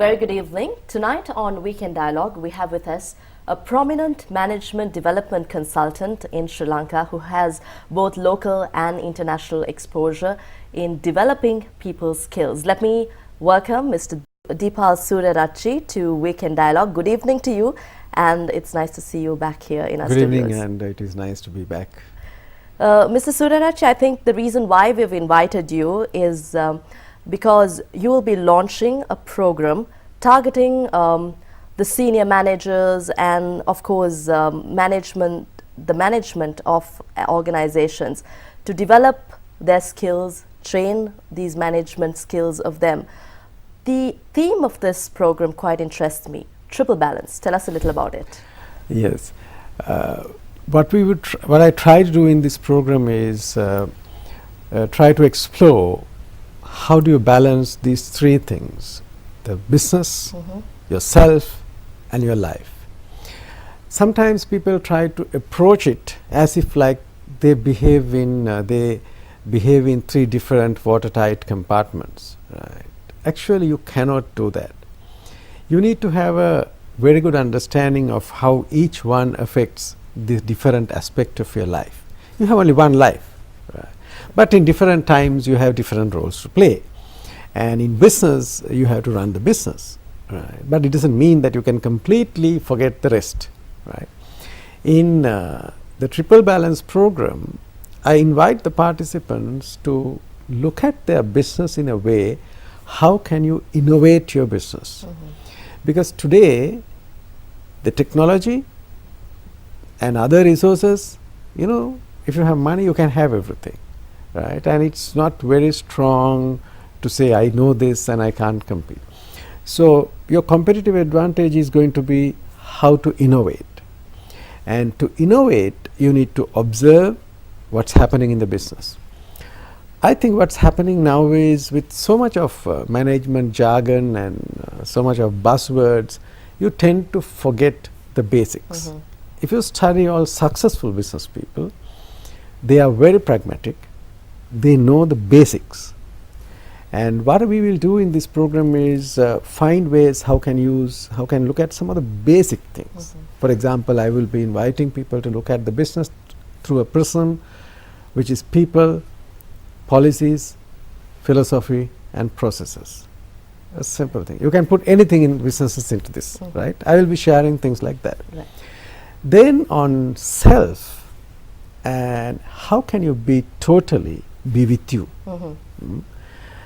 Very good evening. Tonight on Weekend Dialogue, we have with us a prominent management development consultant in Sri Lanka who has both local and international exposure in developing people's skills. Let me welcome Mr. Deepal Sooriyaarachchi to Weekend Dialogue. Good evening to you, and it's nice to see you back here in our studios. Good evening, and it is nice to be back. Mr. Sooriyaarachchi, I think the reason why we've invited you is because you will be launching a program targeting the senior managers and, of course, the management of organizations to develop their skills, train these management skills of them. The theme of this program quite interests me, triple balance. Tell us a little about it. Yes. What I try to do in this program is try to explore how do you balance these three things: the business, yourself, and your life. Sometimes people try to approach it as if like they behave in three different watertight compartments. Right? Actually, you cannot do that. You need to have a very good understanding of how each one affects the different aspect of your life. You have only one life. Right? But in different times you have different roles to play, and in business you have to run the business, right? But it doesn't mean that you can completely forget the rest, right? In the triple balance program, I invite the participants to look at their business in a way, how can you innovate your business? Because today the technology and other resources, you know, if you have money you can have everything. Right? And it's not very strong to say I know this and I can't compete. So your competitive advantage is going to be how to innovate. And to innovate, you need to observe what's happening in the business. I think what's happening now is with so much of management jargon and so much of buzzwords, you tend to forget the basics. If you study all successful business people, they are very pragmatic. They know the basics, and what we will do in this program is find ways how can look at some of the basic things. For example, I will be inviting people to look at the business through a prism which is people, policies, philosophy, and processes. A simple thing. You can put anything in businesses into this, right? I will be sharing things like that. Right. Then on self, and how can you be with you,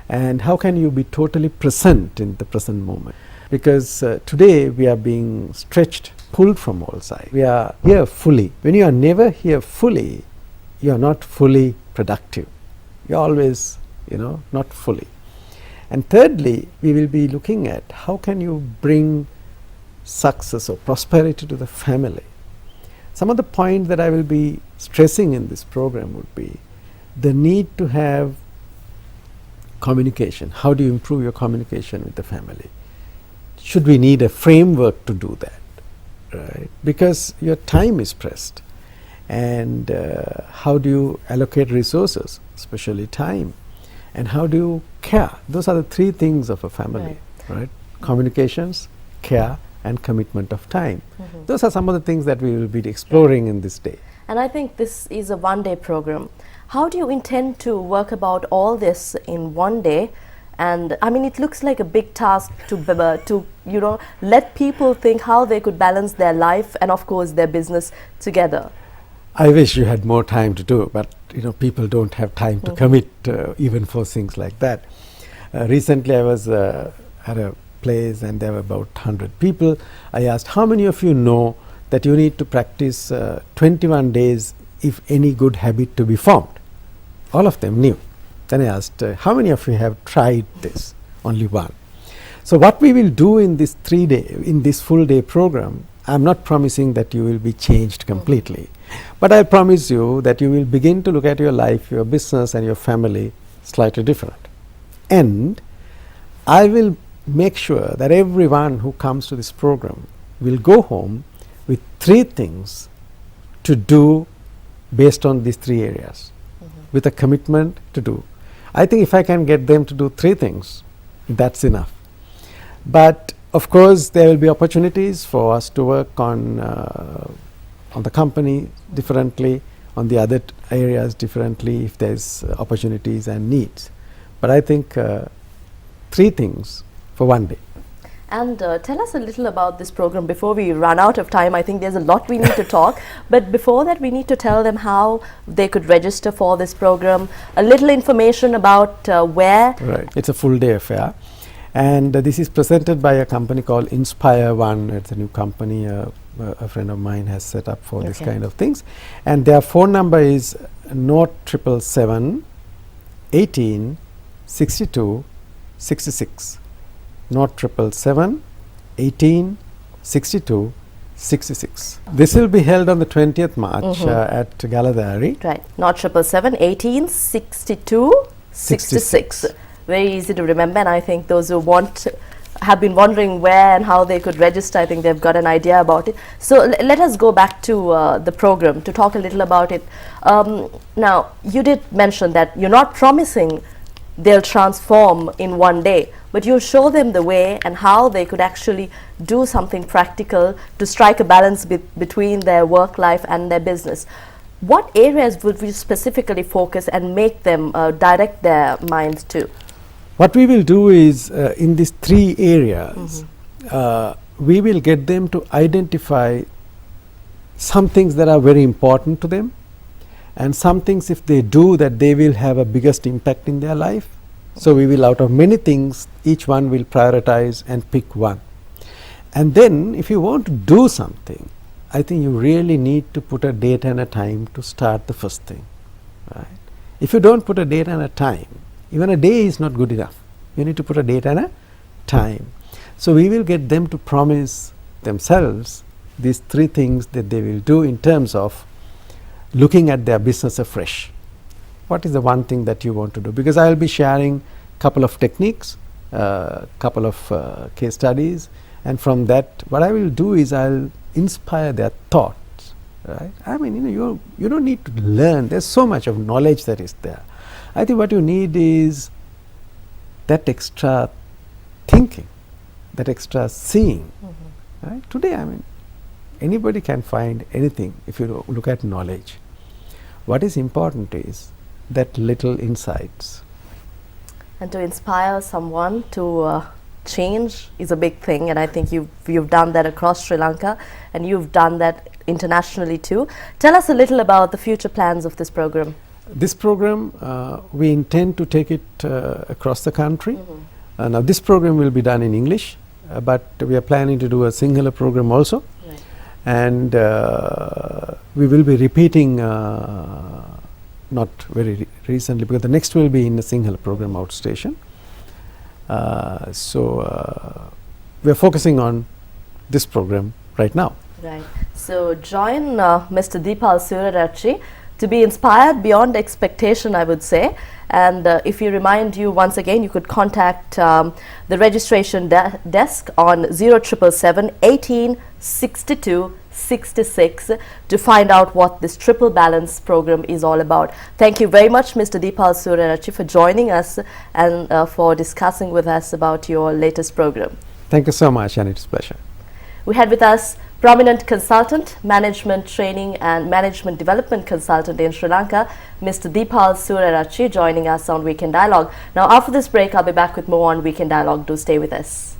and how can you be totally present in the present moment? Because today we are being stretched, pulled from all sides. We are here fully. When you are never here fully, you are not fully productive. You are always, not fully. And thirdly, we will be looking at how can you bring success or prosperity to the family. Some of the points that I will be stressing in this program would be the need to have communication. How do you improve your communication with the family? Should we need a framework to do that, right? Because your time is pressed, and how do you allocate resources, especially time, and how do you care? Those are the three things of a family, right? Communications, care, and commitment of time. Those are some of the things that we will be exploring in this day. And I think this is a one-day program. How do you intend to work about all this in one day? And I mean, it looks like a big task to let people think how they could balance their life and, of course, their business together. I wish you had more time to do, but people don't have time to commit even for things like that. Recently, I was at a place and there were about 100 people. I asked, how many of you know that you need to practice 21 days if any good habit to be formed? All of them knew. Then I asked, how many of you have tried this? Only one. So what we will do in this full day program, I'm not promising that you will be changed completely, but I promise you that you will begin to look at your life, your business, and your family slightly different. And I will make sure that everyone who comes to this program will go home with three things to do based on these three areas, with a commitment to do. I think if I can get them to do three things, that's enough. But of course, there will be opportunities for us to work on the company differently, on the other areas differently, if there's opportunities and needs. But I think 3 things for one day. And tell us a little about this program before we run out of time. I think there's a lot we need to talk, but before that we need to tell them how they could register for this program, a little information about where. Right, it's a full day affair, and this is presented by a company called Inspire One. It's a new company a friend of mine has set up for this kind of things, and their phone number is 0777 18 62 66. 0777 18 62 66. This will be held on the 20th March at Galadari. Right, 0777 18 62 66. Very easy to remember, and I think those who have been wondering where and how they could register, I think they've got an idea about it. So let us go back to the program to talk a little about it. Now, you did mention that you're not promising they'll transform in one day, but you'll show them the way and how they could actually do something practical to strike a balance between their work life and their business. What areas would we specifically focus and make them direct their minds to? What we will do is, in these 3 areas, we will get them to identify some things that are very important to them, and some things if they do that they will have a biggest impact in their life. So we will, out of many things, each one will prioritize and pick one. And then if you want to do something, I think you really need to put a date and a time to start the first thing. Right? If you don't put a date and a time, even a day is not good enough. You need to put a date and a time. So we will get them to promise themselves these 3 things that they will do in terms of looking at their business afresh. What is the one thing that you want to do? Because I will be sharing a couple of techniques, couple of case studies, and from that what I will do is I will inspire their thoughts. Right? I mean, you don't need to learn. There's so much of knowledge that is there. I think what you need is that extra thinking, that extra seeing. Right? Today, I mean, anybody can find anything if you look at knowledge. What is important is that little insights. And to inspire someone to change is a big thing, and I think you've done that across Sri Lanka, and you've done that internationally too. Tell us a little about the future plans of this program. This program, we intend to take it across the country. Now this program will be done in English, but we are planning to do a Sinhala program also. Right. And we will be repeating, not very recently, because the next will be in the Sinhala program outstation. So we are focusing on this program right now. Right. So join Mr. Deepal Sooriyaarachchi to be inspired beyond expectation, I would say. And if you remind you once again, you could contact the registration desk on 0777 18 62 66 to find out what this triple balance program is all about. Thank you very much, Mr. Deepal Sooriyaarachchi, for joining us and for discussing with us about your latest program. Thank you so much, and it's a pleasure. We had with us prominent consultant, management training and management development consultant in Sri Lanka, Mr. Deepal Sooriyaarachchi, joining us on Weekend Dialogue. Now, after this break, I'll be back with more on Weekend Dialogue. Do stay with us.